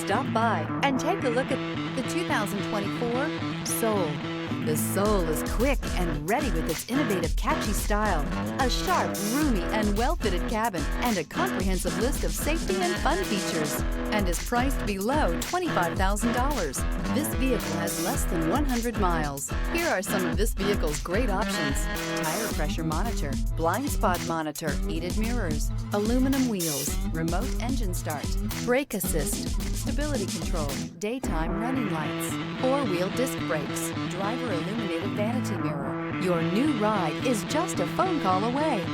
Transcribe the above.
Stop by and take a look at the 2024 Soul. The Soul is quick and ready with its innovative, catchy style, a sharp, roomy, and well-fitted cabin, and a comprehensive list of safety and fun features, and is priced below $25,000. This vehicle has less than 100 miles. Here are some of this vehicle's great options: tire pressure monitor, blind spot monitor, heated mirrors, aluminum wheels, remote engine start, brake assist, stability control, daytime running lights, four-wheel disc brakes, driver illuminated vanity mirror. Your new ride is just a phone call away.